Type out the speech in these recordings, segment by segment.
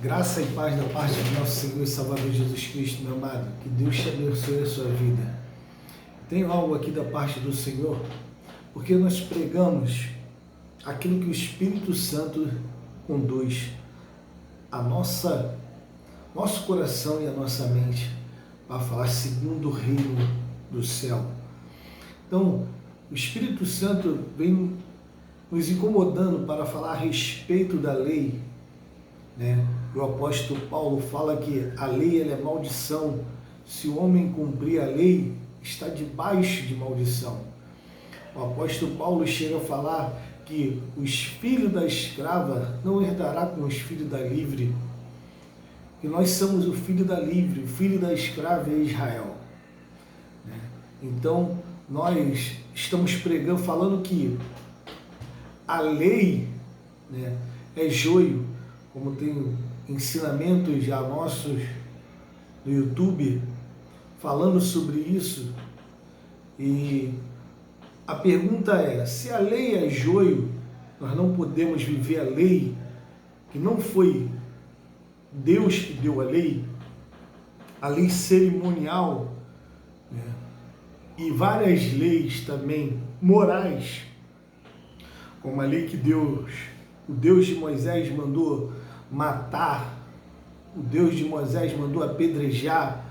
Graça e paz da parte do nosso Senhor e Salvador Jesus Cristo, meu amado. Que Deus te abençoe a sua vida. Tenho algo aqui da parte do Senhor, porque nós pregamos aquilo que o Espírito Santo conduz a nosso coração e a nossa mente para falar segundo o reino do céu. Então, o Espírito Santo vem nos incomodando para falar a respeito da lei, né? O apóstolo Paulo fala que a lei ela é maldição. Se o homem cumprir a lei, está debaixo de maldição. O apóstolo Paulo chega a falar que os filhos da escrava não herdará com os filhos da livre. E nós somos o filho da livre, o filho da escrava é Israel, né? Então, nós estamos pregando, falando que a lei, né, é joio, como tem ensinamentos já nossos no YouTube falando sobre isso. E a pergunta é, se a lei é joio, nós não podemos viver a lei, que não foi Deus que deu a lei cerimonial, né? E várias leis também morais, como a lei que o Deus de Moisés mandou matar, o Deus de Moisés mandou apedrejar,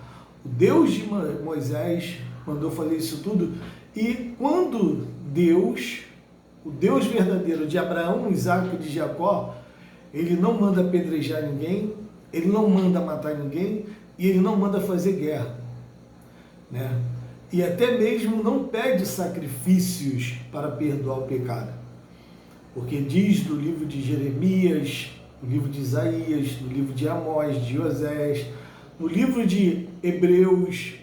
o Deus de Moisés mandou fazer isso tudo. E quando Deus, o Deus verdadeiro de Abraão, Isaac e de Jacó, ele não manda apedrejar ninguém, ele não manda matar ninguém e ele não manda fazer guerra, né? E até mesmo não pede sacrifícios para perdoar o pecado. Porque diz no livro de Jeremias, no livro de Isaías, no livro de Amós, de Osés, no livro de Hebreus,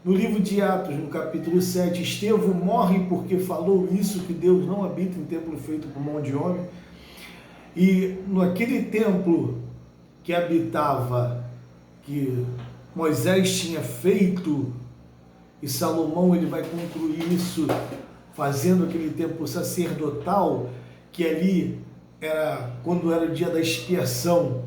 no livro de Atos, no capítulo 7, Estevão morre porque falou isso, que Deus não habita em templo feito por mão de homem. E naquele templo que habitava, que Moisés tinha feito, e Salomão ele vai concluir isso fazendo aquele templo sacerdotal, que ali era quando era o dia da expiação,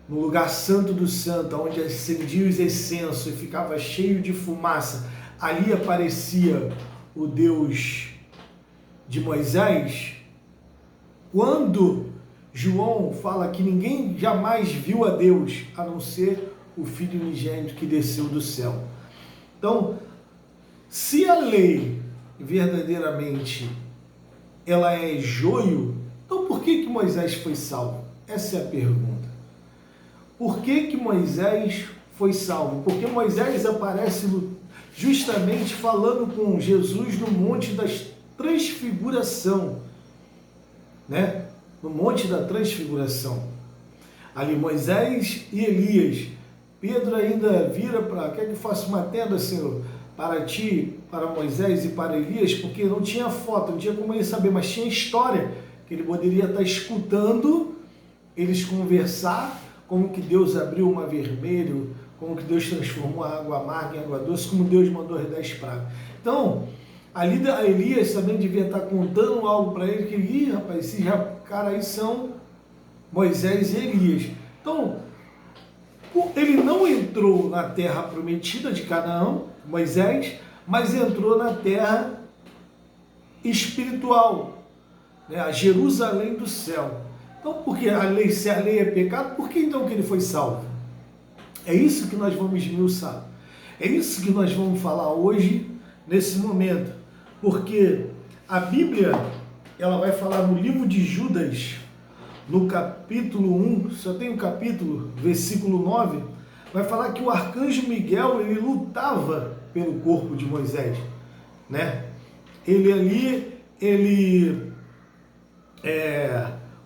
no lugar santo do santo, onde acendia os incensos e ficava cheio de fumaça, ali aparecia o Deus de Moisés. Quando João fala que ninguém jamais viu a Deus, a não ser o Filho unigênito que desceu do céu. Então, se a lei verdadeiramente ela é joio, então por que Moisés foi salvo? Essa é a pergunta. Por que Moisés foi salvo? Porque Moisés aparece justamente falando com Jesus no Monte da Transfiguração, né? No Monte da Transfiguração. Ali Moisés e Elias. Pedro ainda vira para, quer que faça uma tenda, Senhor, para ti, para Moisés e para Elias, porque não tinha foto, não tinha como ele saber, mas tinha história, que ele poderia estar escutando eles conversar, como que Deus abriu o mar vermelho, como que Deus transformou a água amarga em água doce, como Deus mandou as 10 pragas. Então, ali Elias também devia estar contando algo para ele, que, rapaz, esses caras aí são Moisés e Elias. Então, ele não entrou na terra prometida de Canaã, Moisés, mas entrou na terra espiritual, né, a Jerusalém do céu. Então, porque se a lei é pecado, por que então que ele foi salvo? É isso que nós vamos esmiuçar. É isso que nós vamos falar hoje, nesse momento. Porque a Bíblia, ela vai falar no livro de Judas, no capítulo 1, só tem um capítulo, versículo 9, vai falar que o arcanjo Miguel, ele lutava pelo corpo de Moisés, né?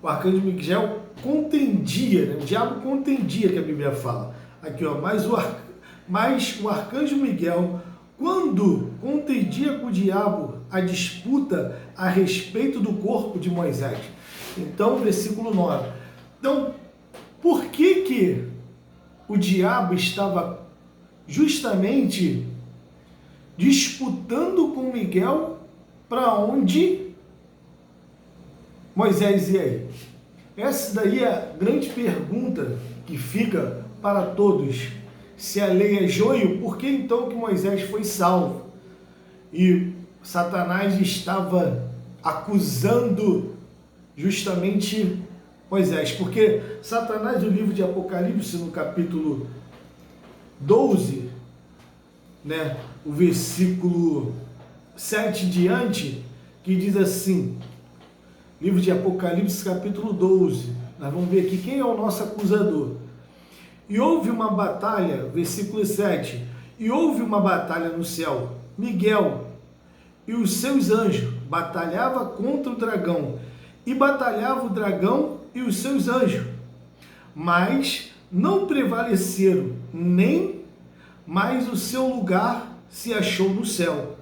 O arcanjo Miguel contendia, né? O diabo contendia, que a Bíblia fala. Aqui, ó, mas o arcanjo Miguel, quando contendia com o diabo a disputa a respeito do corpo de Moisés. Então, versículo 9. Então, por que o diabo estava justamente disputando com Miguel para onde Moisés ia ir? Essa daí é a grande pergunta que fica para todos. Se a lei é joio, por que então que Moisés foi salvo? E Satanás estava acusando justamente Moisés, porque Satanás, no livro de Apocalipse, no capítulo 12, né, o versículo 7 em diante, que diz assim, livro de Apocalipse, capítulo 12, nós vamos ver aqui quem é o nosso acusador. E houve uma batalha, versículo 7, e houve uma batalha no céu, Miguel e os seus anjos batalhavam contra o dragão, e batalhava o dragão e os seus anjos, mas não prevaleceram, nem mais o seu lugar se achou no céu.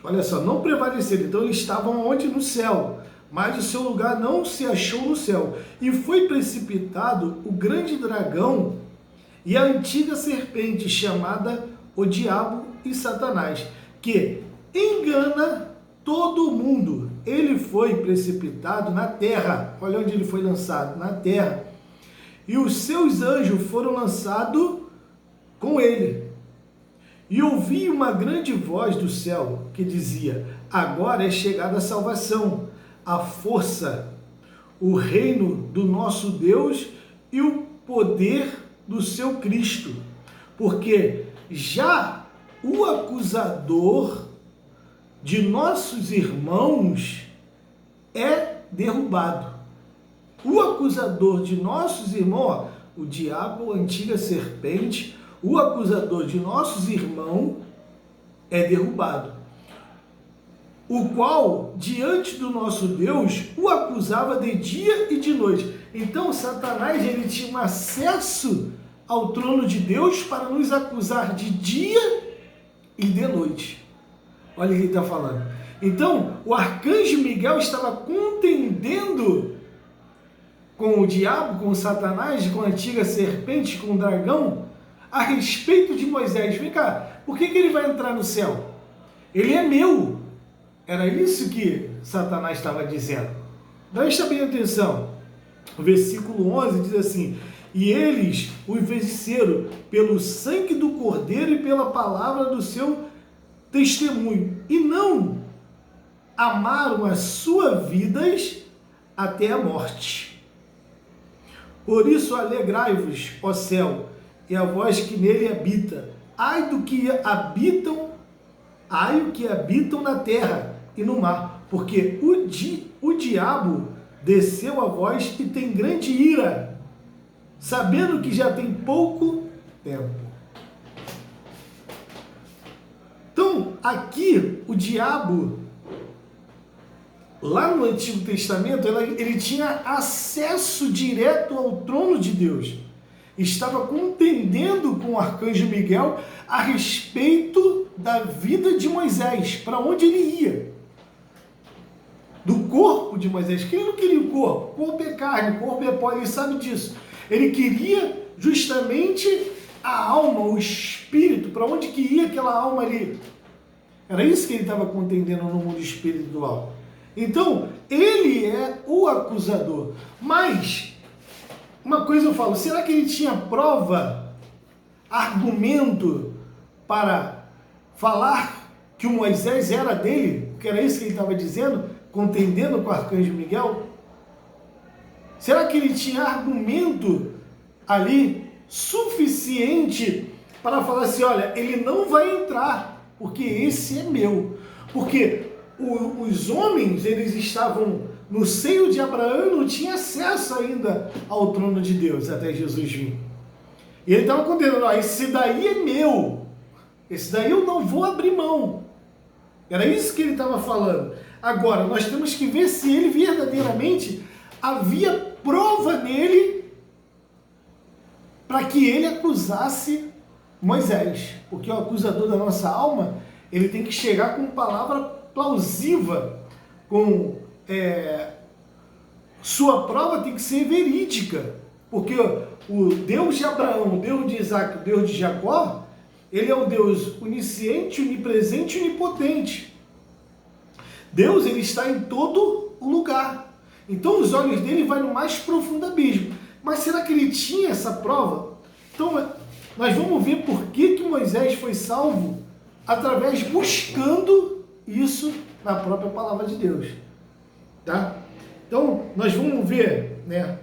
Olha só, não prevaleceram, então eles estavam onde? No céu, mas o seu lugar não se achou no céu. E foi precipitado o grande dragão e a antiga serpente, chamada o Diabo e Satanás, que engana todo mundo. Ele foi precipitado na terra. Olha onde ele foi lançado, na terra. E os seus anjos foram lançados com ele. E ouvi uma grande voz do céu que dizia: agora é chegada a salvação, a força, o reino do nosso Deus e o poder do seu Cristo, porque já o acusador de nossos irmãos é derrubado. O acusador de nossos irmãos, o diabo, a antiga serpente, o acusador de nossos irmãos é derrubado, o qual, diante do nosso Deus, o acusava de dia e de noite. Então, Satanás, ele tinha um acesso ao trono de Deus para nos acusar de dia e de noite. Olha o que ele está falando. Então, o arcanjo Miguel estava contendendo com o diabo, com o Satanás, com a antiga serpente, com o dragão, a respeito de Moisés. Vem cá, por que ele vai entrar no céu? Ele é meu. Era isso que Satanás estava dizendo. Presta bem atenção. O versículo 11 diz assim: e eles o venceram pelo sangue do Cordeiro e pela palavra do seu testemunho, e não amaram as suas vidas até a morte. Por isso alegrai-vos, ó céu, e a vós que nele habita. Ai do que habitam, ai o que habitam na terra e no mar, porque o diabo desceu a vós e tem grande ira, sabendo que já tem pouco tempo. Então, aqui, o diabo, lá no Antigo Testamento, ele tinha acesso direto ao trono de Deus. Estava contendendo com o arcanjo Miguel a respeito da vida de Moisés, para onde ele ia. Do corpo de Moisés, que ele não queria o corpo. O corpo é carne, o corpo é pó, ele sabe disso. Ele queria justamente a alma, o espírito, para onde que ia aquela alma ali. Era isso que ele estava contendendo no mundo espiritual. Então, ele é o acusador. Mas, uma coisa eu falo, será que ele tinha prova, argumento para falar que o Moisés era dele? Porque era isso que ele estava dizendo, contendendo com o arcanjo Miguel? Será que ele tinha argumento ali suficiente para falar assim, olha, ele não vai entrar, porque esse é meu. Porque os homens, eles estavam no seio de Abraão e não tinham acesso ainda ao trono de Deus até Jesus vir. E ele estava contando, esse daí é meu, esse daí eu não vou abrir mão. Era isso que ele estava falando. Agora, nós temos que ver se ele verdadeiramente havia prova nele para que ele acusasse Moisés. Porque o acusador da nossa alma, ele tem que chegar com palavra plausível, com sua prova tem que ser verídica. Porque o Deus de Abraão, o Deus de Isaac, o Deus de Jacó, ele é um Deus onisciente, onipresente e onipotente. Deus, ele está em todo o lugar. Então os olhos dele vai no mais profundo abismo. Mas será que ele tinha essa prova? Então nós vamos ver por que Moisés foi salvo através buscando isso na própria palavra de Deus. Tá? Então nós vamos ver, né,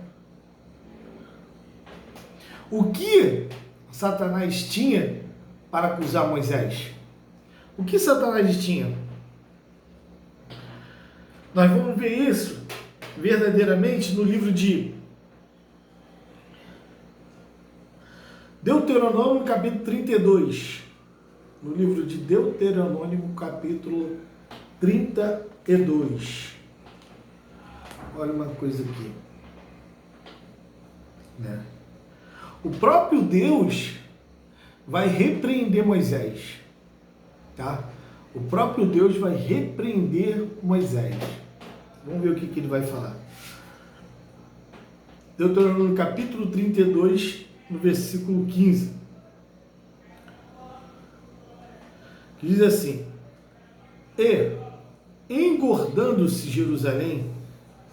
o que Satanás tinha para acusar Moisés. O que Satanás tinha? Nós vamos ver isso verdadeiramente no livro de Deuteronômio, capítulo 32. No livro de Deuteronômio, capítulo 32. Olha uma coisa aqui. Né? O próprio Deus vai repreender Moisés. Tá? O próprio Deus vai repreender Moisés. Vamos ver o que ele vai falar. Deuteronômio capítulo 32, no versículo 15. Que diz assim: E, engordando-se Jerusalém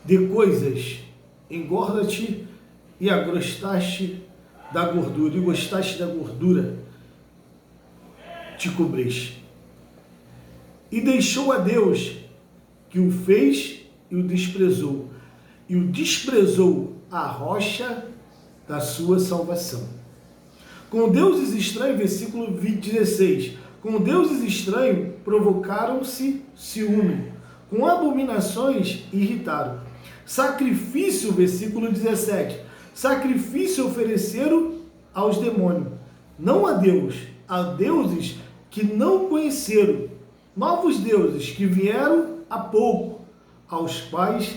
de coisas, engorda-te e agostaste da gordura, e gostaste da gordura, te cobriste. E deixou a Deus, que o fez e o desprezou a rocha da sua salvação. Com deuses estranhos, versículo 16, com deuses estranhos provocaram-se ciúme, com abominações irritaram. Sacrifício, versículo 17, sacrifício ofereceram aos demônios, não a Deus, a deuses que não conheceram, novos deuses que vieram há pouco, aos quais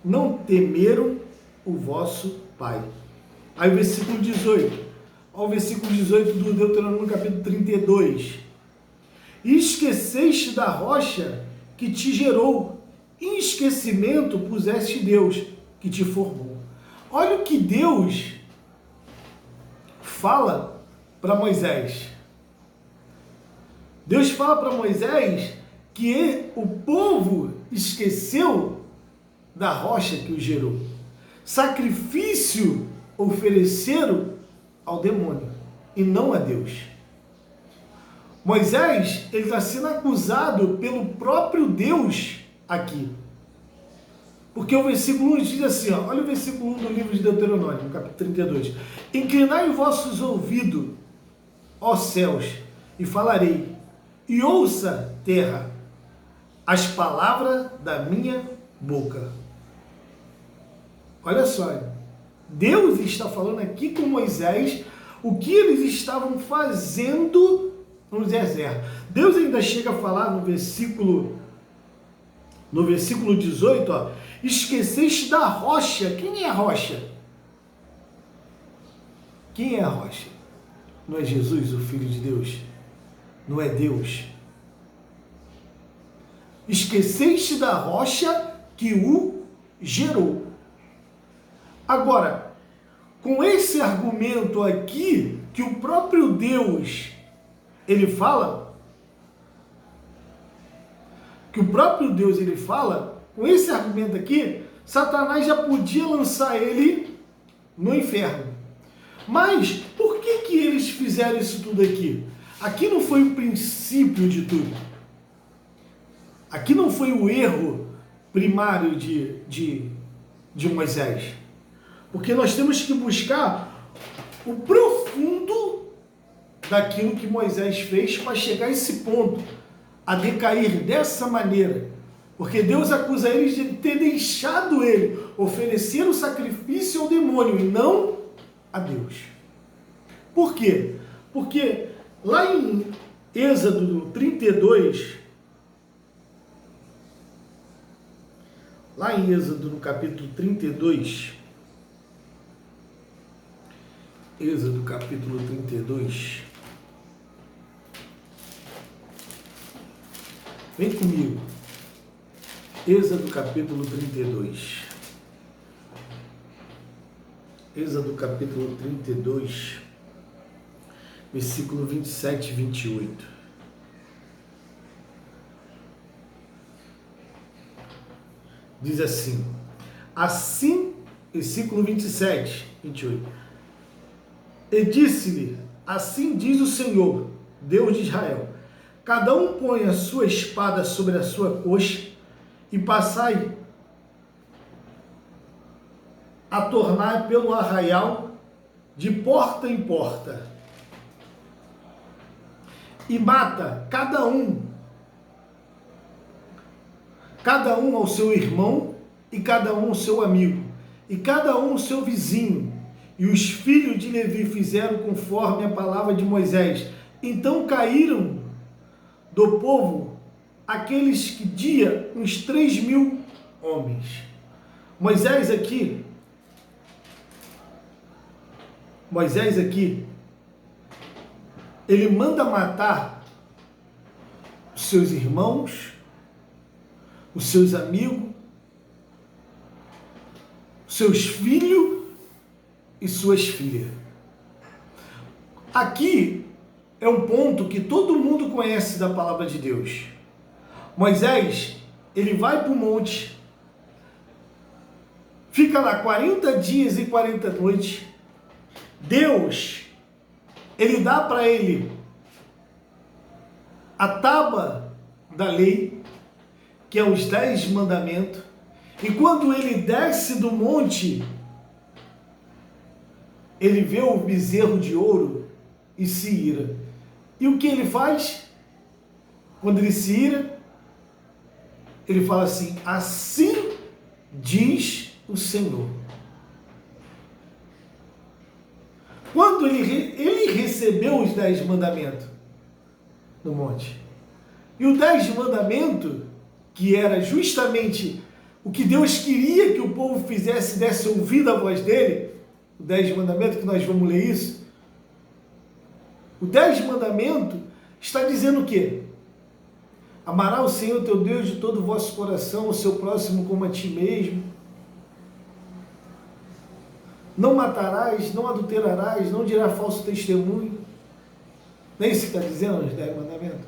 não temeram o vosso Pai. Aí o versículo 18, ao versículo 18 do Deuteronômio capítulo 32. E esqueceste da rocha que te gerou, em esquecimento puseste Deus que te formou. Olha o que Deus fala para Moisés. Deus fala para Moisés que o povo esqueceu da rocha que o gerou. Sacrifício ofereceram ao demônio e não a Deus. Moisés, ele está sendo acusado pelo próprio Deus aqui. Porque o versículo 1 diz assim, ó, olha o versículo 1 do livro de Deuteronômio, no capítulo 32. Inclinai os vossos ouvidos, ó céus, e falarei, e ouça, terra, as palavras da minha boca. Olha só, Deus está falando aqui com Moisés o que eles estavam fazendo no deserto. Deus ainda chega a falar no versículo 18, ó, esqueceste da rocha. Quem é a rocha? Quem é a rocha? Não é Jesus, o Filho de Deus? Não é Deus? Esqueceste da rocha que o gerou. Agora, com esse argumento aqui, que o próprio Deus, ele fala, com esse argumento aqui, Satanás já podia lançar ele no inferno. Mas, por que eles fizeram isso tudo aqui? Aqui não foi o princípio de tudo. Aqui não foi o erro primário de Moisés. Porque nós temos que buscar o profundo daquilo que Moisés fez para chegar a esse ponto, a decair dessa maneira. Porque Deus acusa eles de ter deixado ele oferecer o sacrifício ao demônio e não a Deus. Por quê? Porque lá em Êxodo 32, lá em Êxodo no capítulo 32, Êxodo capítulo 32, vem comigo, Êxodo capítulo 32, Êxodo capítulo 32, versículo 27 e 28. Diz assim: Assim, versículo 27, 28. E disse-lhe, assim diz o Senhor, Deus de Israel, cada um põe a sua espada sobre a sua coxa e passai a tornar pelo arraial de porta em porta. E mata cada um ao seu irmão, e cada um ao seu amigo, e cada um ao seu vizinho. E os filhos de Levi fizeram conforme a palavra de Moisés. Então caíram do povo aqueles que dia uns 3.000 homens. Moisés aqui, ele manda matar os seus irmãos, os seus amigos, os seus filhos e suas filhas. Aqui é um ponto que todo mundo conhece da palavra de Deus. Moisés, ele vai para o monte, fica lá 40 dias e 40 noites. Deus, ele dá para ele a tábua da lei, que é os 10 mandamentos, e quando ele desce do monte, ele vê o bezerro de ouro e se ira. E o que ele faz? Quando ele se ira, ele fala assim, assim diz o Senhor. Quando ele recebeu os 10 mandamentos no monte, e o 10 mandamentos, que era justamente o que Deus queria que o povo fizesse, desse ouvido à voz dele, o 10 mandamentos, que nós vamos ler isso, o 10 mandamentos está dizendo o quê? Amará o Senhor teu Deus de todo o vosso coração, o seu próximo como a ti mesmo. Não matarás, não adulterarás, não dirás falso testemunho. Não é isso que está dizendo os 10 mandamentos?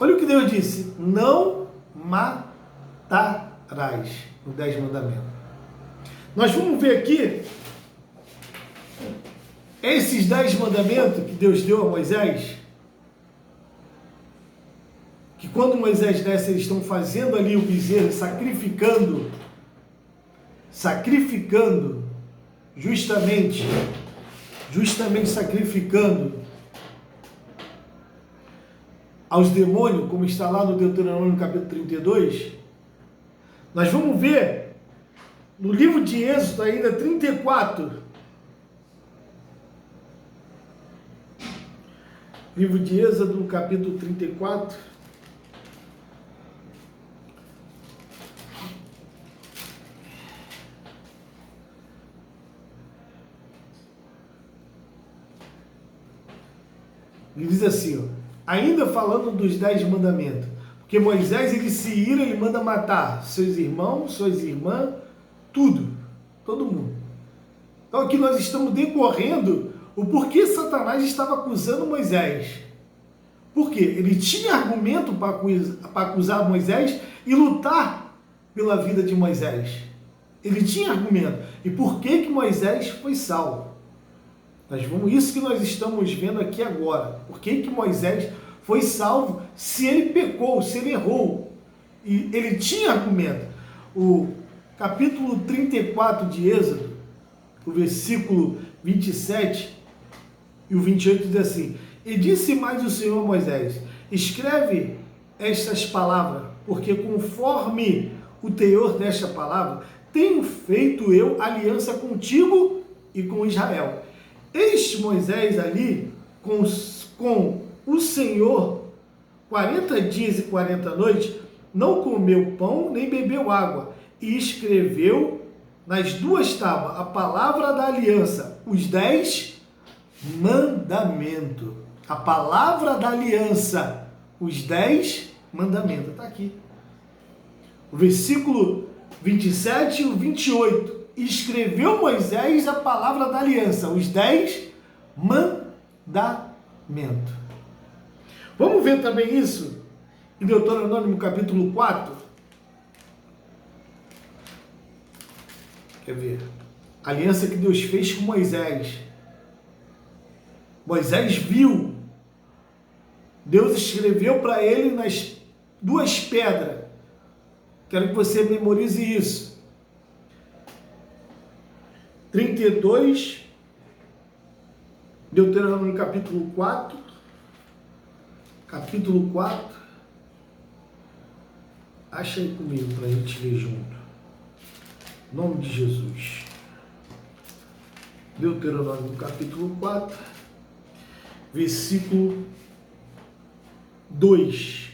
Olha o que Deus disse, não matarás, os 10 mandamentos. Nós vamos ver aqui, esses 10 mandamentos que Deus deu a Moisés, que quando Moisés desce, eles estão fazendo ali o bezerro, sacrificando, justamente sacrificando aos demônios, como está lá no Deuteronômio capítulo 32, nós vamos ver no livro de Êxodo ainda 34, livro de Êxodo, no capítulo 34, ele diz assim, ó, ainda falando dos 10 mandamentos, porque Moisés, ele se ira, ele manda matar seus irmãos, suas irmãs, tudo, todo mundo. Então aqui nós estamos decorrendo o porquê Satanás estava acusando Moisés. Por quê? Ele tinha argumento para acusar Moisés e lutar pela vida de Moisés. Ele tinha argumento. E por que Moisés foi salvo? Isso que nós estamos vendo aqui agora. Por que Moisés foi salvo se ele pecou, se ele errou? E ele tinha argumento. O capítulo 34 de Êxodo, o versículo 27 e o 28 diz assim, e disse mais o Senhor a Moisés, escreve estas palavras, porque conforme o teor desta palavra, tenho feito eu aliança contigo e com Israel. Este Moisés ali, com o Senhor, 40 dias e 40 noites, não comeu pão nem bebeu água, e escreveu nas 2 tábuas a palavra da aliança, os 10 mandamentos. A palavra da aliança, os 10 mandamentos. Está aqui. O versículo 27 e o 28. Escreveu Moisés a palavra da aliança, os 10 mandamentos. Vamos ver também isso em Deuteronômio capítulo 4. Quer ver? A aliança que Deus fez com Moisés. Moisés viu. Deus escreveu para ele nas duas pedras. Quero que você memorize isso. 32, Deuteronômio capítulo 4. Capítulo 4. Acha aí comigo para a gente ler junto. Em nome de Jesus. Deuteronômio capítulo 4, versículo 2.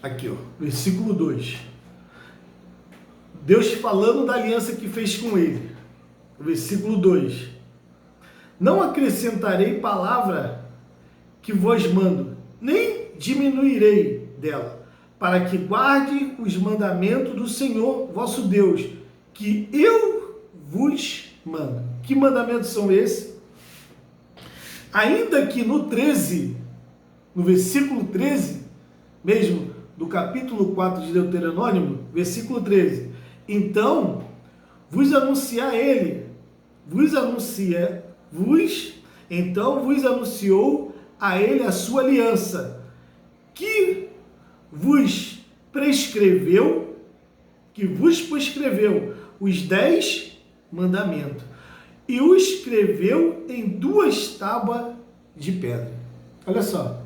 Aqui, ó, versículo 2. Deus falando da aliança que fez com ele. Versículo 2. Não acrescentarei palavra que vos mando, nem diminuirei dela, para que guarde os mandamentos do Senhor vosso Deus, que eu vos mando. Que mandamentos são esses? Ainda que no 13, no versículo 13, mesmo do capítulo 4 de Deuteronômio, versículo 13, então vos anunciar ele, vos anunciou a ele a sua aliança, que vos prescreveu os 10 mandamentos, e o escreveu em 2 tábuas de pedra. Olha só,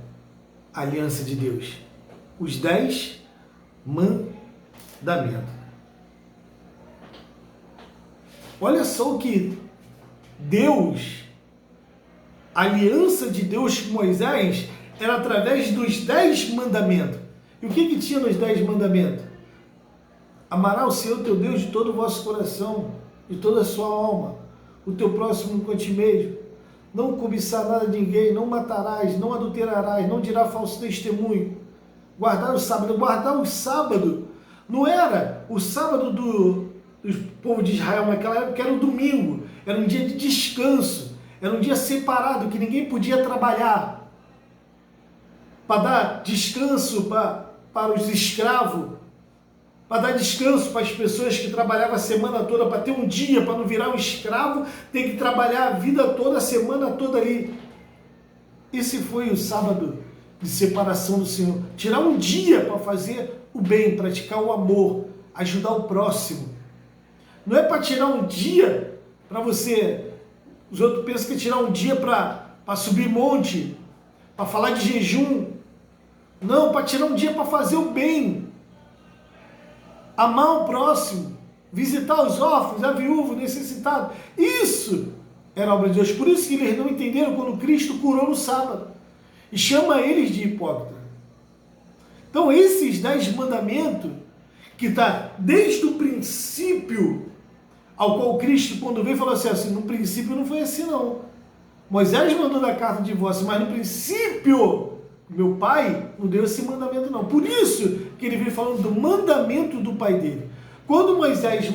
a aliança de Deus, os 10 mandamentos. Olha só o que Deus, a aliança de Deus com Moisés era através dos 10 mandamentos. E o que tinha nos 10 mandamentos? Amarás o Senhor teu Deus de todo o vosso coração, de toda a sua alma, o teu próximo como a ti mesmo. Não cobiçar nada de ninguém, não matarás, não adulterarás, não dirá falso testemunho. Guardar o sábado. Guardar o sábado não era o sábado do povo de Israel naquela época, era o domingo, era um dia de descanso, era um dia separado, que ninguém podia trabalhar, para dar descanso para os escravos, para dar descanso para as pessoas que trabalhavam a semana toda, para ter um dia, para não virar um escravo, tem que trabalhar a vida toda, a semana toda ali. Esse foi o sábado de separação do Senhor. Tirar um dia para fazer o bem, praticar o amor, ajudar o próximo. Não é para tirar um dia para você... Os outros pensam que é tirar um dia para subir monte, para falar de jejum. Não, para tirar um dia para fazer o bem. Amar o próximo, visitar os órfãos, a viúva, o necessitado. Isso era a obra de Deus. Por isso que eles não entenderam quando Cristo curou no sábado. E chama eles de hipócrita. Então esses 10 mandamentos, que está desde o princípio, ao qual Cristo, quando veio, falou assim, no princípio não foi assim não. Moisés mandou dar carta de divórcio, mas no princípio, meu pai não deu esse mandamento não. Por isso que ele veio falando do mandamento do pai dele. Quando Moisés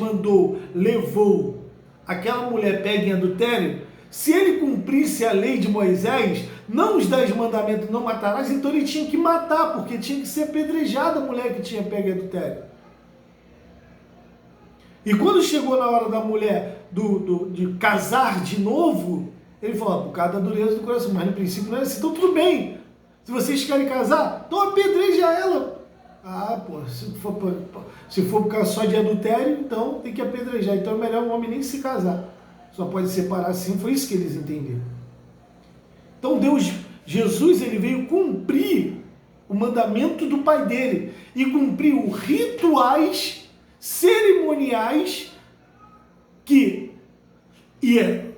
levou aquela mulher pega em adultério, se ele cumprisse a lei de Moisés, não os 10 mandamentos, não matarás, então ele tinha que matar, porque tinha que ser apedrejada a mulher que tinha pego em adultério. E quando chegou na hora da mulher de casar de novo, ele falou, por causa da dureza do coração, mas no princípio não é assim, então tudo bem. Se vocês querem casar, então apedreja ela. Ah, pô, se for por causa só de adultério, então tem que apedrejar. Então é melhor um homem nem se casar. Só pode separar assim, foi isso que eles entenderam. Então Jesus, ele veio cumprir o mandamento do pai dele e cumpriu rituais cerimoniais que ia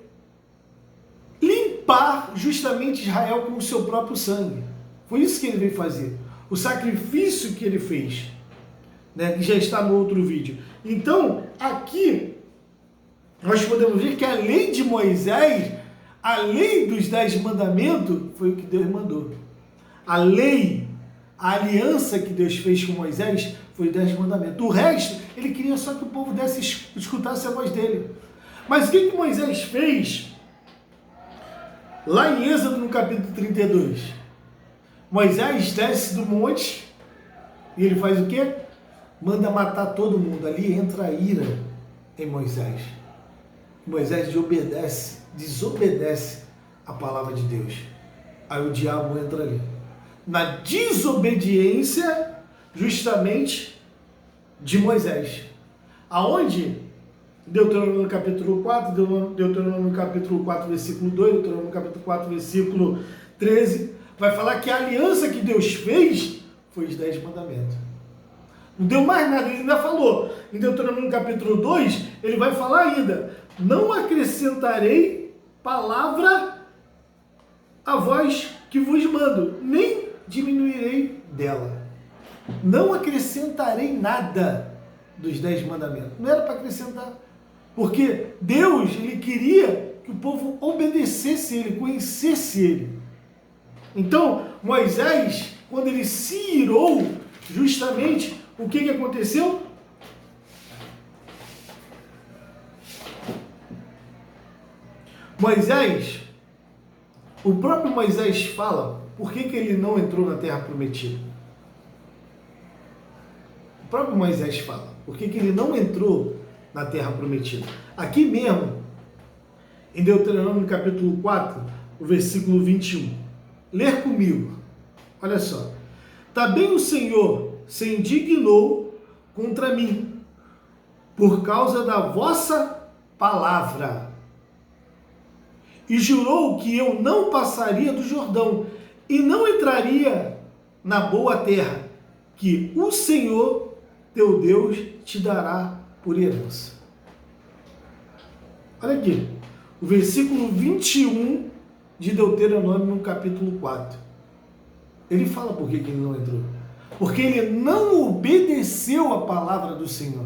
limpar justamente Israel com o seu próprio sangue. Foi isso que ele veio fazer. O sacrifício que ele fez, né, que já está no outro vídeo. Então, aqui, nós podemos ver que a lei de Moisés, a lei dos 10 mandamentos, foi o que Deus mandou. A lei, a aliança que Deus fez com Moisés, foi os 10 mandamentos. O resto, ele queria só que o povo escutasse a voz dele. Mas o que Moisés fez? Lá em Êxodo, no capítulo 32. Moisés desce do monte e ele faz o quê? Manda matar todo mundo. Ali entra a ira em Moisés. Moisés desobedece a palavra de Deus. Aí o diabo entra ali. Na desobediência, justamente, de Moisés. Aonde? Deuteronômio capítulo 4, Deuteronômio capítulo 4, versículo 2, Deuteronômio capítulo 4, versículo 13, vai falar que a aliança que Deus fez foi os 10 mandamentos. Não deu mais nada, ele ainda falou. Em Deuteronômio capítulo 2, ele vai falar ainda: não acrescentarei palavra a vós que vos mando, nem diminuirei dela. Não acrescentarei nada dos 10 mandamentos. Não era para acrescentar. Porque Deus, ele queria que o povo obedecesse ele, conhecesse ele. Então, Moisés, quando ele se irou, justamente, o que aconteceu? Moisés, o próprio Moisés fala por que ele não entrou na terra prometida. O próprio Moisés fala por que ele não entrou na terra prometida. Aqui mesmo, em Deuteronômio capítulo 4, o versículo 21. Ler comigo. Olha só. Também o Senhor se indignou contra mim por causa da vossa palavra e jurou que eu não passaria do Jordão e não entraria na boa terra que o Senhor teu Deus te dará por herança. Olha aqui, o versículo 21 de Deuteronômio no capítulo 4. Ele fala por que ele não entrou. Porque ele não obedeceu a palavra do Senhor.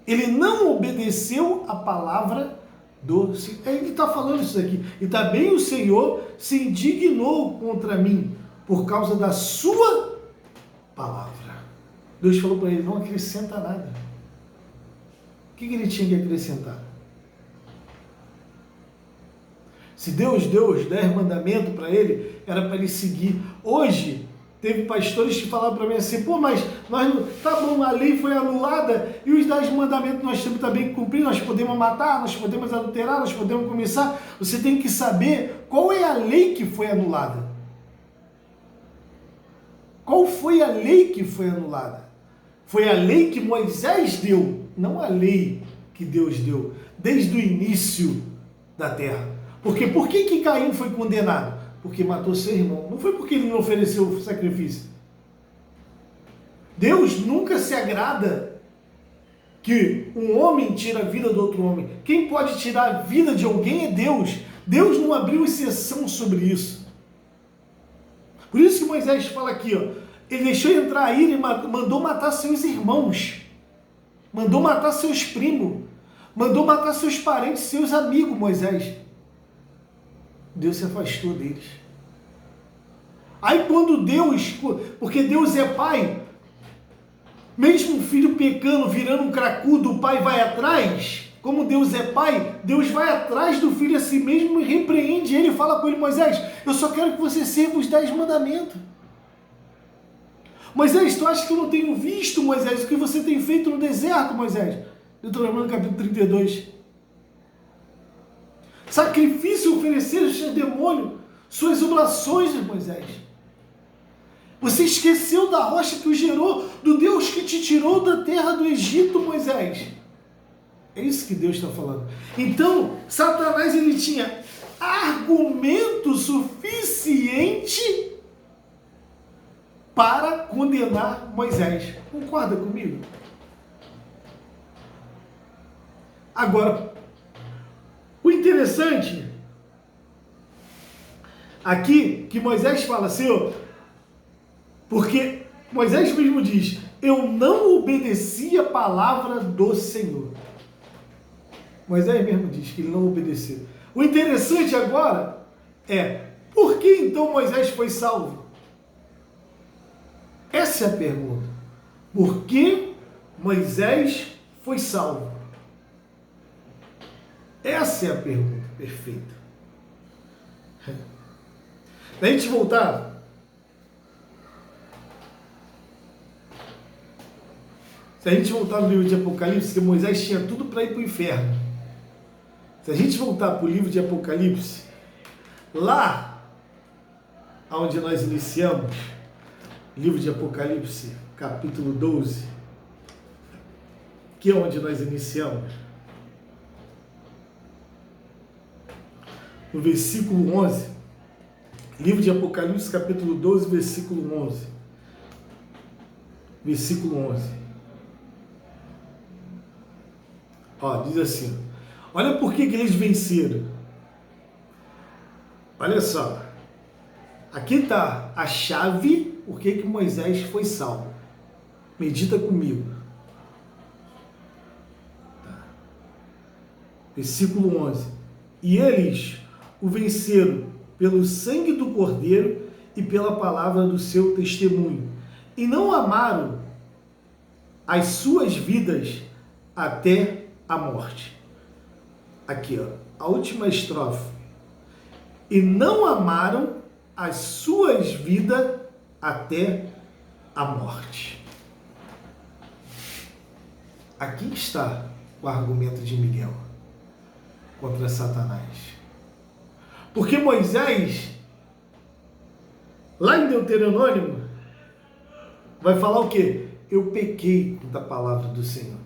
Ele não obedeceu a palavra do Senhor. Ele está falando isso aqui. E também o Senhor se indignou contra mim por causa da sua palavra. Deus falou para ele: não acrescenta nada. O que ele tinha que acrescentar? Se Deus deu os 10 mandamentos para ele, era para ele seguir. Hoje, teve pastores que falaram para mim assim: pô, mas nós, tá bom, a lei foi anulada e os 10 mandamentos nós temos também que cumprir, nós podemos matar, nós podemos adulterar, nós podemos começar. Você tem que saber qual é a lei que foi anulada. Qual foi a lei que foi anulada? Foi a lei que Moisés deu, não a lei que Deus deu, desde o início da terra. Porque por que Caim foi condenado? Porque matou seu irmão. Não foi porque ele não ofereceu o sacrifício. Deus nunca se agrada que um homem tire a vida do outro homem. Quem pode tirar a vida de alguém é Deus. Deus não abriu exceção sobre isso. Por isso que Moisés fala aqui, ó, ele deixou entrar a ira e mandou matar seus irmãos. Mandou matar seus primos. Mandou matar seus parentes, seus amigos, Moisés. Deus se afastou deles. Aí quando Deus, porque Deus é pai, mesmo o filho pecando, virando um cracudo, o pai vai atrás. Como Deus é pai, Deus vai atrás do filho a si mesmo e repreende ele e fala com ele: Moisés, eu só quero que você sirva os 10 mandamentos. Moisés, tu acha que eu não tenho visto, Moisés, o que você tem feito no deserto, Moisés? Deuteronômio capítulo 32. Sacrifício oferecer aos seus demônios, suas oblações, Moisés. Você esqueceu da rocha que o gerou, do Deus que te tirou da terra do Egito, Moisés. É isso que Deus está falando. Então, Satanás, ele tinha argumento suficiente para condenar Moisés. Concorda comigo? Agora, o interessante aqui que Moisés fala assim, ó, porque Moisés mesmo diz: eu não obedeci a palavra do Senhor. Moisés mesmo diz que ele não obedeceu. O interessante agora é: por que então Moisés foi salvo? Essa é a pergunta. Por que Moisés foi salvo? Essa é a pergunta perfeita. Se a gente voltar, no livro de Apocalipse, que Moisés tinha tudo para ir para o inferno. Se a gente voltar para o livro de Apocalipse, lá onde nós iniciamos, livro de Apocalipse, capítulo 12, que é onde nós iniciamos, no versículo 11, livro de Apocalipse, capítulo 12, versículo 11. Versículo 11. Ó, diz assim: olha por que eles venceram. Olha só. Aqui está a chave por que Moisés foi salvo. Medita comigo. Tá. Versículo 11. E eles o venceram pelo sangue do Cordeiro e pela palavra do seu testemunho. E não amaram as suas vidas até a morte. Aqui, ó, a última estrofe. E não amaram as suas vidas até a morte. Aqui está o argumento de Miguel contra Satanás. Porque Moisés, lá em Deuteronômio, vai falar o quê? Eu pequei contra a palavra do Senhor.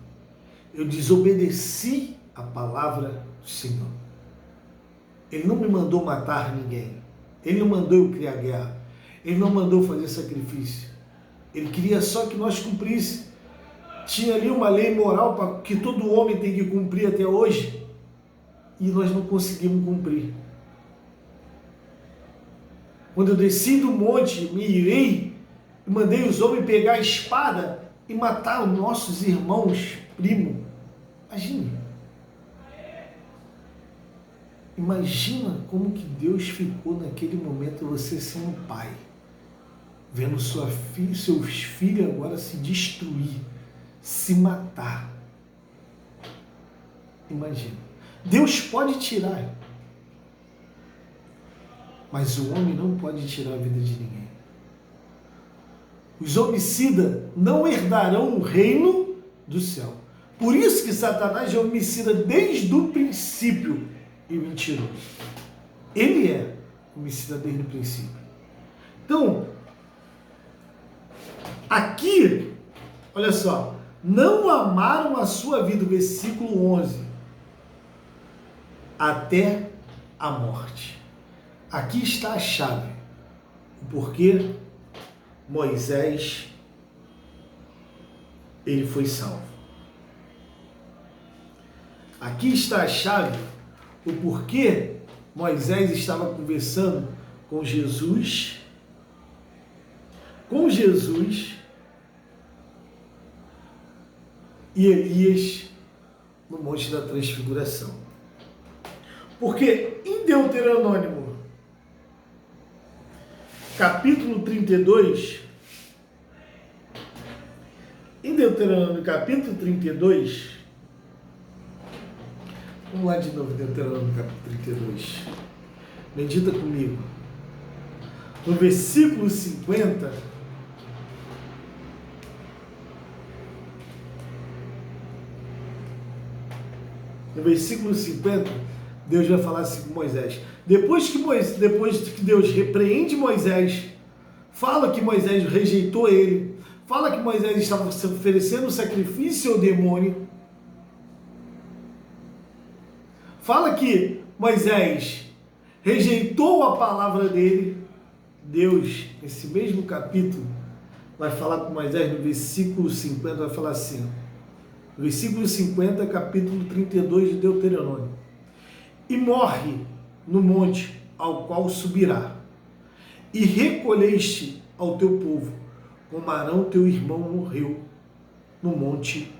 Eu desobedeci a palavra do Senhor. Ele não me mandou matar ninguém. Ele não mandou eu criar guerra. Ele não mandou fazer sacrifício. Ele queria só que nós cumprisse. Tinha ali uma lei moral que todo homem tem que cumprir até hoje. E nós não conseguimos cumprir. Quando eu desci do monte, me irei, mandei os homens pegar a espada e matar os nossos irmãos primos. Imagina como que Deus ficou naquele momento, você sendo um pai, vendo seus filhos agora se destruir, se matar. Imagina. Deus pode tirar, mas o homem não pode tirar a vida de ninguém. Os homicidas não herdarão o reino do céu. Por isso que Satanás é homicida desde o princípio e mentiroso. Ele é homicida desde o princípio. Então, aqui, olha só, não amaram a sua vida, versículo 11, até a morte. Aqui está a chave, o porquê Moisés, ele foi salvo. Aqui está a chave, o porquê Moisés estava conversando com Jesus e Elias no Monte da Transfiguração. Porque em Deuteronômio, capítulo 32, vamos lá de novo, Deuteronômio capítulo 32. Medita comigo. No versículo 50, Deus vai falar assim com Moisés. Depois que Deus repreende Moisés, fala que Moisés rejeitou ele, fala que Moisés estava oferecendo sacrifício ao demônio, fala que Moisés rejeitou a palavra dele. Deus, nesse mesmo capítulo, vai falar com Moisés no versículo 50, vai falar assim, no versículo 50, capítulo 32 de Deuteronômio: e morre no monte ao qual subirá, e recolheste ao teu povo, como Arão teu irmão morreu no monte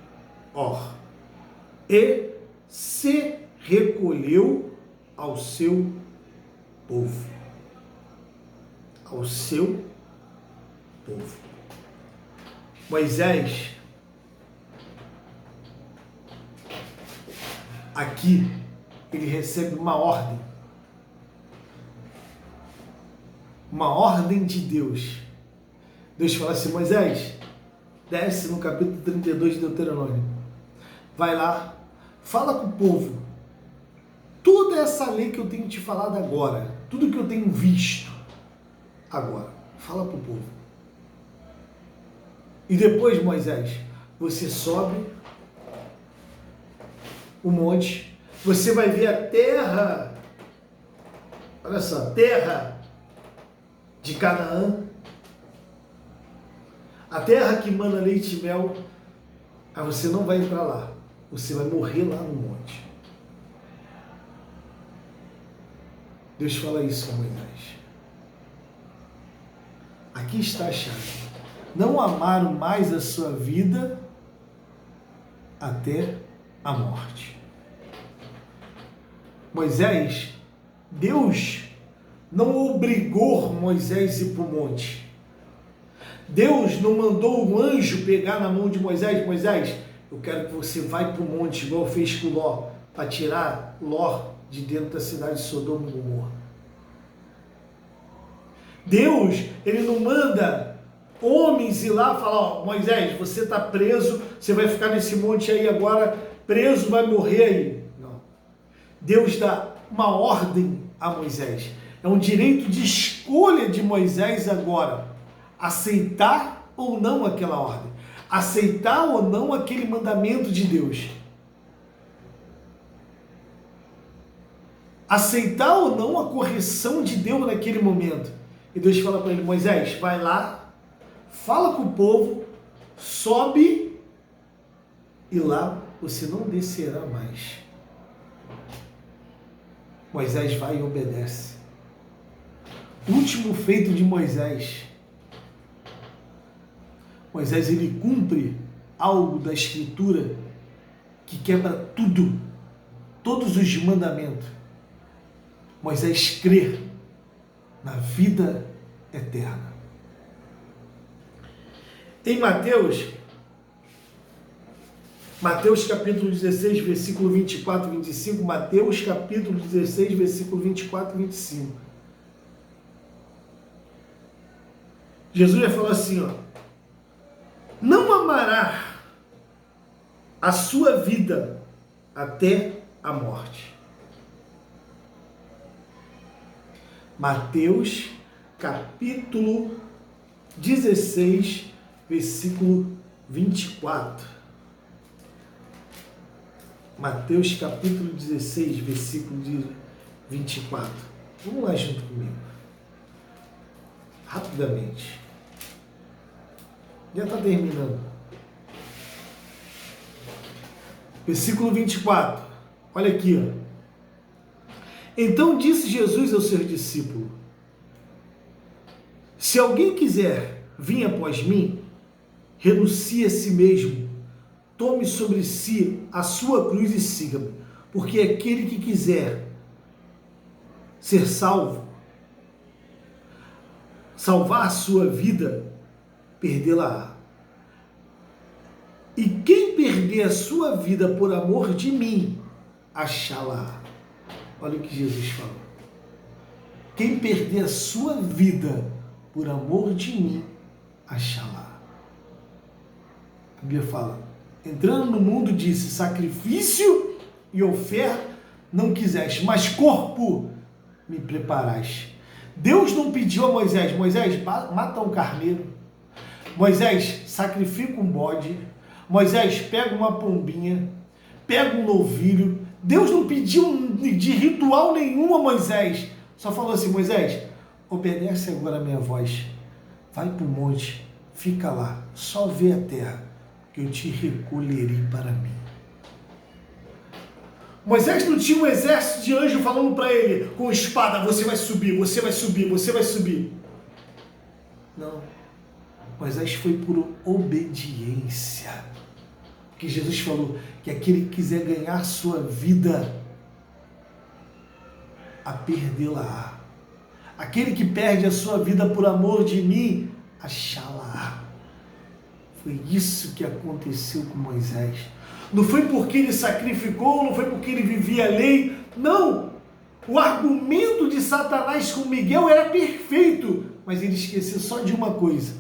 Or, e se recolheu ao seu povo. Ao seu povo. Moisés, aqui, ele recebe uma ordem uma ordem de Deus. Deus fala assim: Moisés, desce no capítulo 32 de Deuteronômio. Vai lá, fala com o povo. Toda essa lei que eu tenho te falado agora, tudo que eu tenho visto agora, fala para o povo. E depois, Moisés, você sobe o monte, você vai ver a terra, olha só, terra de Canaã, a terra que mana leite e mel. Aí você não vai entrar lá, você vai morrer lá no monte. Deus fala isso a Moisés. Aqui está a chave. Não amaram mais a sua vida até a morte. Moisés, Deus não obrigou Moisés a ir para o monte. Deus não mandou um anjo pegar na mão de Moisés: Moisés, eu quero que você vá para o monte, igual fez com Ló, para tirar Ló de dentro da cidade de Sodoma e Gomorra. Deus, ele não manda homens ir lá e falar: ó, Moisés, você está preso, você vai ficar nesse monte aí agora, preso, vai morrer aí. Não. Deus dá uma ordem a Moisés. É um direito de escolha de Moisés agora, aceitar ou não aquela ordem, aceitar ou não aquele mandamento de Deus, aceitar ou não a correção de Deus naquele momento. E Deus fala para ele: Moisés, vai lá, fala com o povo, sobe, e lá você não descerá mais. Moisés vai e obedece. O último feito de Moisés. Moisés, ele cumpre algo da Escritura que quebra tudo, todos os mandamentos. Moisés crê na vida eterna. Em Mateus capítulo 16, versículo 24 e 25, Mateus capítulo 16, versículo 24 e 25. Jesus já falou assim, ó: não amará a sua vida até a morte. Mateus capítulo 16, versículo 24. Mateus capítulo 16, versículo 24. Vamos lá junto comigo. Rapidamente. Já está terminando. Versículo 24. Olha aqui, ó. Então disse Jesus aos seus discípulos: se alguém quiser vir após mim, renuncie a si mesmo, tome sobre si a sua cruz e siga-me, porque aquele que quiser ser salvar a sua vida, perdê-la-á. E quem perder a sua vida por amor de mim, achá-la-á. Olha o que Jesus falou. Quem perder a sua vida por amor de mim, achá-la. A Bíblia fala: entrando no mundo, disse: sacrifício e oferta não quiseste, mas corpo me preparaste. Deus não pediu a Moisés: Moisés, mata um carneiro. Moisés, sacrifica um bode. Moisés, pega uma pombinha, pega um novilho. Deus não pediu de ritual nenhum a Moisés. Só falou assim: Moisés, obedece agora a minha voz. Vai para o monte, fica lá, só vê a terra, que eu te recolherei para mim. Moisés não tinha um exército de anjos falando para ele com espada: você vai subir, você vai subir, você vai subir. Não. Moisés foi por obediência. Porque Jesus falou que aquele que quiser ganhar sua vida, a perdê-la-á. Aquele que perde a sua vida por amor de mim, achá-la-á. Foi isso que aconteceu com Moisés. Não foi porque ele sacrificou, não foi porque ele vivia a lei. Não! O argumento de Satanás com Miguel era perfeito, mas ele esqueceu só de uma coisa.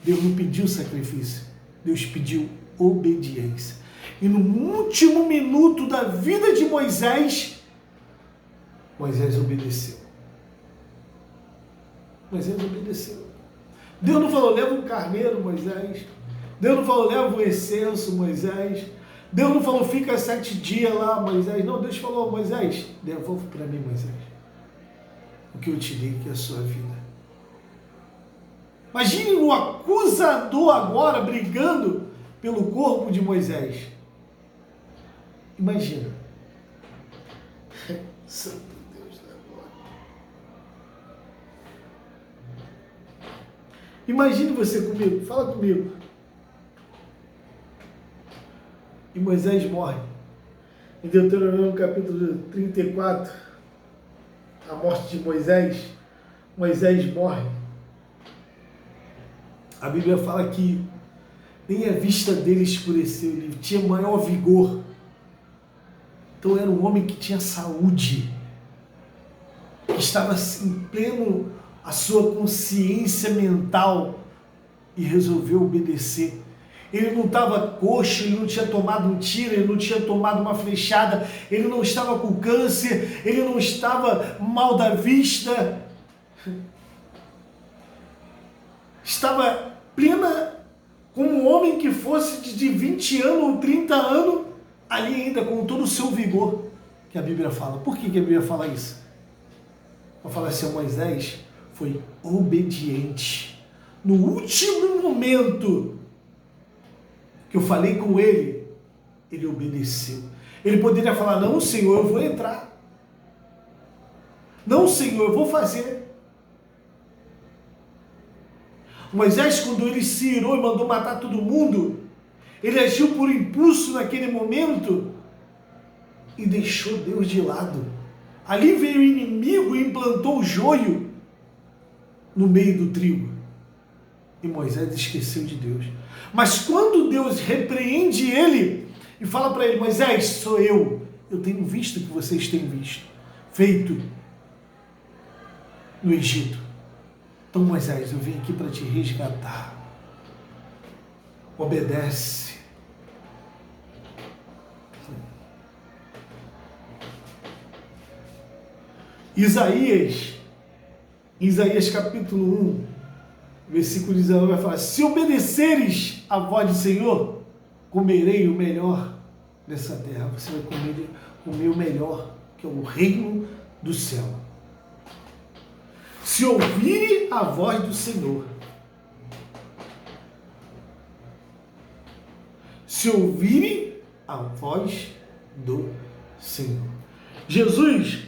Deus não pediu sacrifício, Deus pediu obediência. E no último minuto da vida de Moisés, Moisés obedeceu. Moisés obedeceu. Deus não falou, leva um carneiro, Moisés. Deus não falou, leva um incenso, Moisés. Deus não falou, fica 7 dias lá, Moisés. Não, Deus falou, Moisés, devolve para mim, Moisés, o que eu te dei, que é a sua vida. Imagine o acusador agora brigando pelo corpo de Moisés. Imagina. Santo Deus da glória. Imagine você comigo, fala comigo. E Moisés morre. Em Deuteronômio capítulo 34, a morte de Moisés, Moisés morre. A Bíblia fala que nem a vista dele escureceu, ele tinha maior vigor. Então era um homem que tinha saúde, que estava em pleno a sua consciência mental e resolveu obedecer. Ele não estava coxo, ele não tinha tomado um tiro, ele não tinha tomado uma flechada, ele não estava com câncer, ele não estava mal da vista. Estava plena, como um homem que fosse de 20 anos ou 30 anos, ali ainda com todo o seu vigor, que a Bíblia fala. Por que a Bíblia fala isso? Ela fala assim, Moisés foi obediente. No último momento que eu falei com ele, ele obedeceu. Ele poderia falar, não, Senhor, eu vou entrar. Não, Senhor, eu vou fazer. Moisés, quando ele se irou e mandou matar todo mundo, ele agiu por impulso naquele momento e deixou Deus de lado. Ali veio o inimigo e implantou o joio no meio do trigo. E Moisés esqueceu de Deus. Mas quando Deus repreende ele e fala para ele, Moisés, sou eu tenho visto o que vocês têm visto, feito no Egito. Então, Moisés, eu vim aqui para te resgatar. Obedece. Isaías capítulo 1, versículo 19 vai falar, se obedeceres à voz do Senhor, comerei o melhor dessa terra. Você vai comer o melhor, que é o reino do céu. Se ouvirem a voz do Senhor. Se ouvirem a voz do Senhor. Jesus,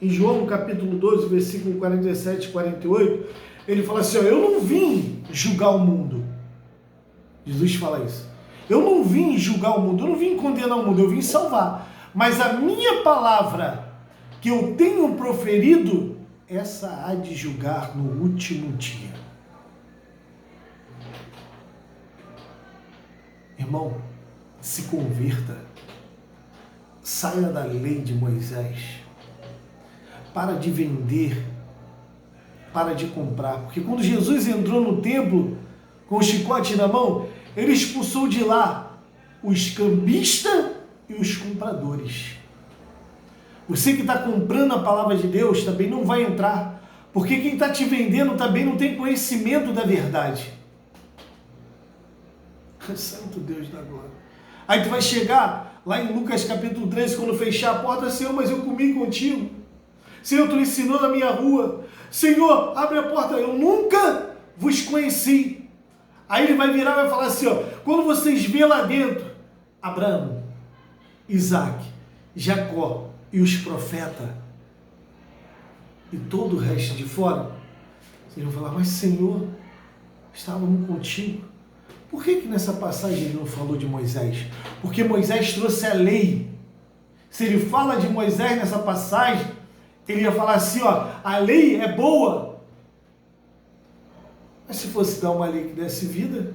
em João capítulo 12, versículo 47 e 48, ele fala assim, eu não vim julgar o mundo. Jesus fala isso. Eu não vim julgar o mundo, eu não vim condenar o mundo, eu vim salvar. Mas a minha palavra que eu tenho proferido, essa há de julgar no último dia. Irmão, se converta. Saia da lei de Moisés. Para de vender. Para de comprar. Porque quando Jesus entrou no templo com o chicote na mão, ele expulsou de lá os cambistas e os compradores. Você que está comprando a palavra de Deus também não vai entrar, porque quem está te vendendo também não tem conhecimento da verdade. Santo Deus da glória. Aí tu vai chegar lá em Lucas capítulo 13, quando fechar a porta, Senhor, mas eu comi contigo. Senhor, tu ensinou na minha rua. Senhor, abre a porta, eu nunca vos conheci. Aí ele vai virar e vai falar assim, quando vocês vê lá dentro, Abraão, Isaac, Jacó e os profetas, e todo o resto de fora, vocês vão falar, mas Senhor, estávamos contigo. Por que nessa passagem ele não falou de Moisés? Porque Moisés trouxe a lei. Se ele fala de Moisés nessa passagem, ele ia falar assim, a lei é boa. Mas se fosse dar uma lei que desse vida,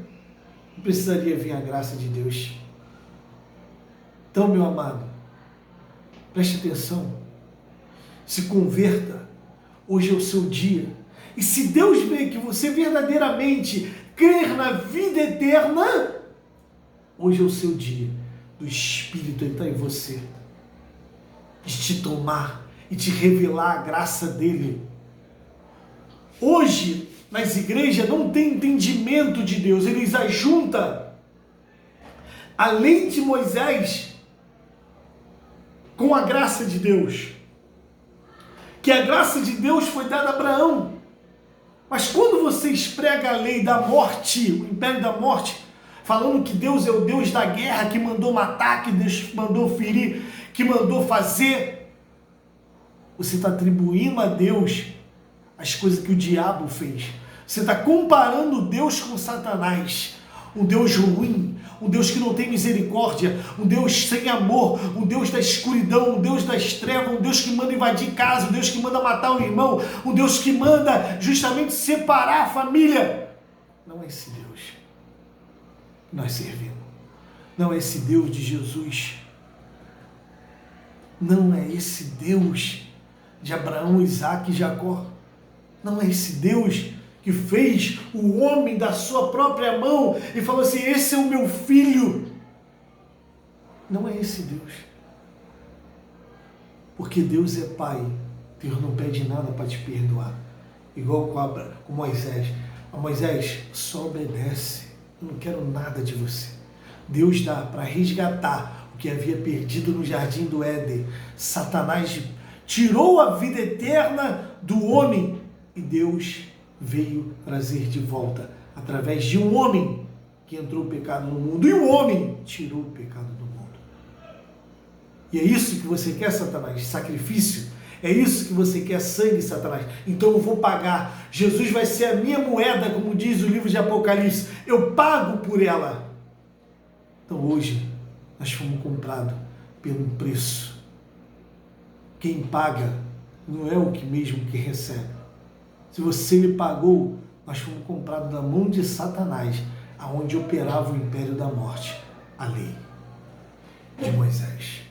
não precisaria vir a graça de Deus. Então, meu amado, preste atenção. Se converta. Hoje é o seu dia. E se Deus vê que você verdadeiramente crer na vida eterna, hoje é o seu dia do Espírito entrar em você, de te tomar e te revelar a graça dele. Hoje, nas igrejas, não tem entendimento de Deus. Eles ajuntam a lei de Moisés com a graça de Deus. Que a graça de Deus foi dada a Abraão. Mas quando vocês pregam a lei da morte, o império da morte, falando que Deus é o Deus da guerra, que mandou matar, que Deus mandou ferir, que mandou fazer, você está atribuindo a Deus as coisas que o diabo fez. Você está comparando Deus com Satanás, um Deus ruim, um Deus que não tem misericórdia, um Deus sem amor, um Deus da escuridão, um Deus das trevas, um Deus que manda invadir casa, um Deus que manda matar um irmão, um Deus que manda justamente separar a família. Não é esse Deus que nós servimos. Não é esse Deus de Jesus. Não é esse Deus de Abraão, Isaque e Jacó. Não é esse Deus que fez o homem da sua própria mão e falou assim, esse é o meu filho. Não é esse Deus. Porque Deus é Pai. Deus não pede nada para te perdoar. Igual com Moisés. A Moisés, só obedece. Eu não quero nada de você. Deus dá para resgatar o que havia perdido no jardim do Éden. Satanás tirou a vida eterna do homem e Deus veio trazer de volta, através de um homem que entrou o pecado no mundo, e o homem tirou o pecado do mundo. E é isso que você quer, Satanás? Sacrifício? É isso que você quer, sangue, Satanás? Então eu vou pagar. Jesus vai ser a minha moeda, como diz o livro de Apocalipse. Eu pago por ela. Então hoje nós fomos comprados pelo preço. Quem paga não é o que mesmo que recebe. Se você lhe pagou, nós fomos comprados da mão de Satanás, aonde operava o império da morte, a lei de Moisés.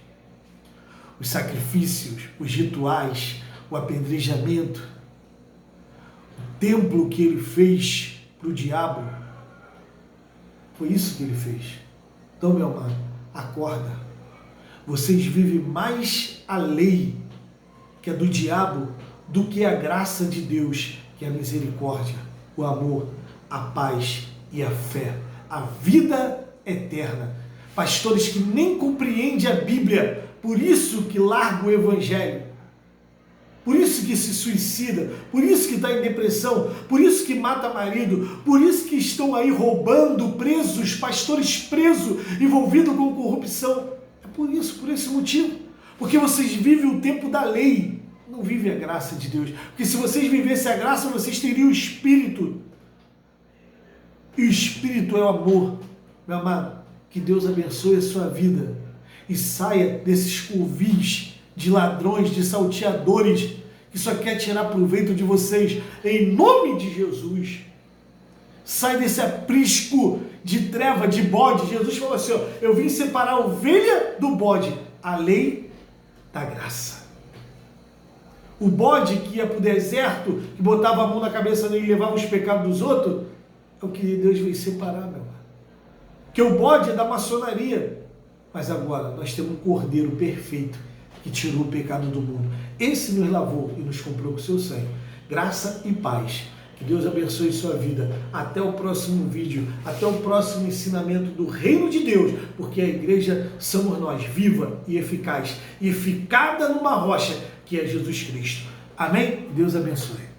Os sacrifícios, os rituais, o apedrejamento, o templo que ele fez para o diabo, foi isso que ele fez. Então, meu amado, acorda. Vocês vivem mais a lei que é do diabo do que a graça de Deus, que é a misericórdia, o amor, a paz e a fé, a vida eterna. Pastores que nem compreendem a Bíblia, por isso que larga o Evangelho, por isso que se suicida, por isso que está em depressão, por isso que mata marido, por isso que estão aí roubando, presos, pastores presos, envolvidos com corrupção. É por isso, por esse motivo. Porque vocês vivem o tempo da lei, não vivem a graça de Deus. Porque se vocês vivessem a graça, vocês teriam o Espírito. E o Espírito é o amor. Meu amado, que Deus abençoe a sua vida e saia desses covis de ladrões, de salteadores, que só quer tirar proveito de vocês, em nome de Jesus. Sai desse aprisco de treva, de bode. Jesus falou assim, ó, eu vim separar a ovelha do bode, a lei da graça. O bode que ia para o deserto, que botava a mão na cabeça dele e levava os pecados dos outros, é o que Deus veio separar, meu irmão. Que o bode é da maçonaria. Mas agora nós temos um cordeiro perfeito que tirou o pecado do mundo. Esse nos lavou e nos comprou com o seu sangue. Graça e paz. Que Deus abençoe sua vida. Até o próximo vídeo, até o próximo ensinamento do Reino de Deus, porque a igreja somos nós, viva e eficaz, e ficada numa rocha, que é Jesus Cristo. Amém? Deus abençoe.